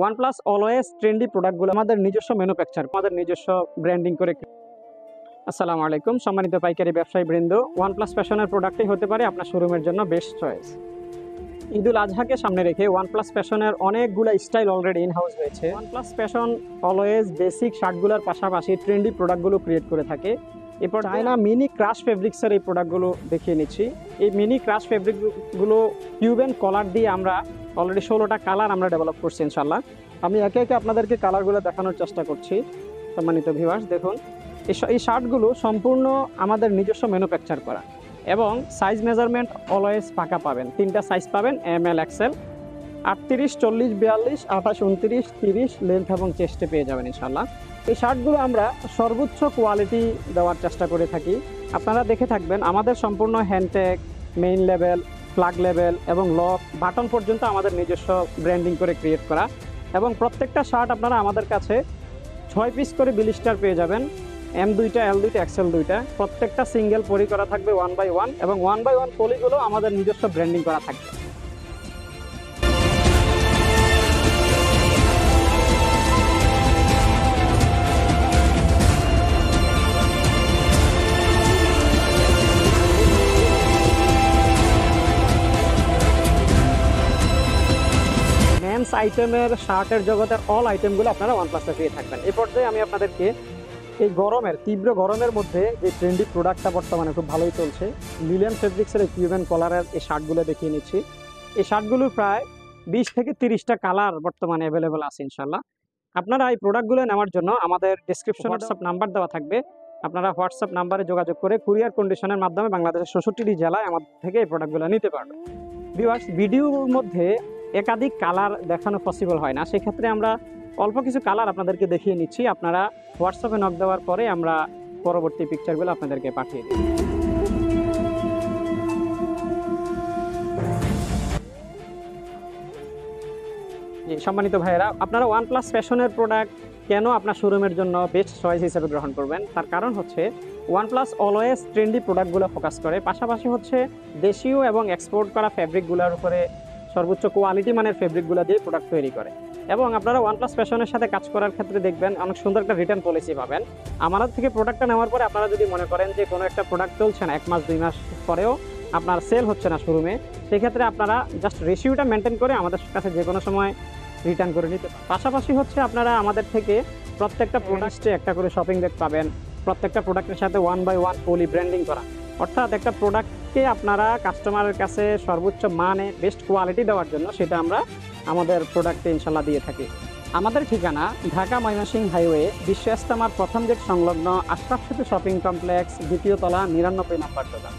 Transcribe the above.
OnePlus always trendy প্রোডাক্টগুলো আমাদের নিজস্ব ম্যানুফ্যাকচার, আমাদের নিজস্ব ব্র্যান্ডিং করে। আসসালামু আলাইকুম সম্মানিত পাইকারি ব্যবসায়ী বৃন্দ, OnePlus ফ্যাশনের প্রোডাক্টই হতে পারে আপনার শোরুমের জন্য বেস্ট চয়েস। ঈদুল আজহাকে সামনে রেখে OnePlus ফ্যাশনের অনেকগুলো স্টাইল অলরেডি ইন হাউস হয়েছে। OnePlus ফ্যাশন অলওয়েজ বেসিক শার্টগুলোর পাশাপাশি ট্রেন্ডি প্রোডাক্টগুলো ক্রিয়েট করে থাকে। এরপর চায়না মিনি ক্রাশ ফেব্রিক্সের এই প্রোডাক্টগুলো দেখিয়ে নিচ্ছি। এই মিনি ক্রাশ ফেব্রিকগুলো কিউবেন কলার দিয়ে আমরা অলরেডি 16টা কালার আমরা ডেভেলপ করছি ইনশাল্লাহ। আমি একে একে আপনাদেরকে কালারগুলো দেখানোর চেষ্টা করছি। সম্মানিত ভিউয়ার্স দেখুন, এই শার্টগুলো সম্পূর্ণ আমাদের নিজস্ব ম্যানুফ্যাকচার করা এবং সাইজ মেজারমেন্ট অলওয়েজ পাকা পাবেন। 3টা সাইজ পাবেন, ML XL, 38, 40, 42, 28, 29, 30 লেন্থ এবং চেস্টে পেয়ে যাবেন ইনশাল্লাহ। এই শার্টগুলো আমরা সর্বোচ্চ কোয়ালিটি দেওয়ার চেষ্টা করে থাকি। আপনারা দেখে থাকবেন আমাদের সম্পূর্ণ hand tag, main level, plug level এবং লক বাটন পর্যন্ত আমাদের নিজস্ব ব্র্যান্ডিং করে ক্রিয়েট করা। এবং প্রত্যেকটা শার্ট আপনারা আমাদের কাছে 6 পিস করে বিলিস্টার পেয়ে যাবেন, M2টা, L2টা, XL 2টা। প্রত্যেকটা সিঙ্গেল পলি করা থাকবে 1/1 এবং 1/1 পলিগুলো আমাদের নিজস্ব ব্র্যান্ডিং করা থাকবে। মেন্স আইটেমের শার্টের জগতের অল আইটেমগুলো আপনারা OnePlus-এ পেয়ে থাকবেন। এই পর্যায়ে আমি আপনাদেরকে এই তীব্র গরমের মধ্যে যে ট্রেন্ডি প্রোডাক্টটা বর্তমানে খুব ভালোই চলছে, লিলিয়ান ফেব্রিক্সের এই কিউবেন কলারের এই শার্টগুলো দেখিয়ে নিচ্ছি। এই শার্টগুলোর প্রায় 20 থেকে 30টা কালার বর্তমানে অ্যাভেলেবেল আছে ইনশাল্লাহ। আপনারা এই প্রোডাক্টগুলো নেওয়ার জন্য আমাদের ডেসক্রিপশনে হোয়াটসঅ্যাপ নাম্বার দেওয়া থাকবে। আপনারা হোয়াটসঅ্যাপ নাম্বারে যোগাযোগ করে কুরিয়ার কন্ডিশনের মাধ্যমে বাংলাদেশের 66টি জেলায় আমাদের থেকে এই প্রোডাক্টগুলো নিতে পারবেন। ভিউয়ার্স, ভিডিওর মধ্যে একাধিক কালার দেখানো পসিবল হয় না, সেক্ষেত্রে আমরা অল্প কিছু কালার আপনাদেরকে দেখিয়ে নিচ্ছি। আপনারা হোয়াটসঅ্যাপে নক দেওয়ার পরে আমরা পরবর্তী পিকচারগুলো আপনাদেরকে পাঠিয়ে দিই। সম্মানিত ভাইয়েরা, আপনারা OnePlus ফ্যাশনের প্রোডাক্ট কেন আপনার শোরুমের জন্য বেস্ট চয়েস হিসেবে গ্রহণ করবেন, তার কারণ হচ্ছে OnePlus অলওয়েজ ট্রেন্ডি প্রোডাক্টগুলো ফোকাস করে, পাশাপাশি হচ্ছে দেশীয় এবং এক্সপোর্ট করা ফ্যাব্রিকগুলোর উপরে সর্বোচ্চ কোয়ালিটি মানের ফেব্রিকগুলো দিয়ে প্রোডাক্ট তৈরি করে। এবং আপনারা OnePlus ফ্যাশনের সাথে কাজ করার ক্ষেত্রে দেখবেন অনেক সুন্দর একটা রিটার্ন পলিসি পাবেন। আমাদের থেকে প্রোডাক্টটা নেওয়ার পরে আপনারা যদি মনে করেন যে কোনো একটা প্রোডাক্ট চলছে না, 1 মাস 2 মাস পরেও আপনার সেল হচ্ছে না শোরুমে, সেক্ষেত্রে আপনারা জাস্ট রেশিওটা মেনটেন করে আমাদের কাছে যে কোনো সময় রিটার্ন করে নিতে পারেন। পাশাপাশি হচ্ছে আপনারা আমাদের থেকে প্রত্যেকটা প্রোডাক্টে একটা করে শপিং ব্যাগ পাবেন, প্রত্যেকটা প্রোডাক্টের সাথে 1/1 পলি ব্র্যান্ডিং করা, অর্থাৎ একটা প্রোডাক্টকে আপনারা কাস্টমারের কাছে সর্বোচ্চ মানে বেস্ট কোয়ালিটি দেওয়ার জন্য সেটা আমরা আমাদের প্রোডাক্টে ইনশাল্লাহ দিয়ে থাকি। আমাদের ঠিকানা ঢাকা ময়মনসিংহ হাইওয়ে, বিশ্ব ইস্তেমার প্রথম গেট সংলগ্ন আশরাফ সিটি শপিং কমপ্লেক্স, 2য় তলা, 99 নম্বর দোকান।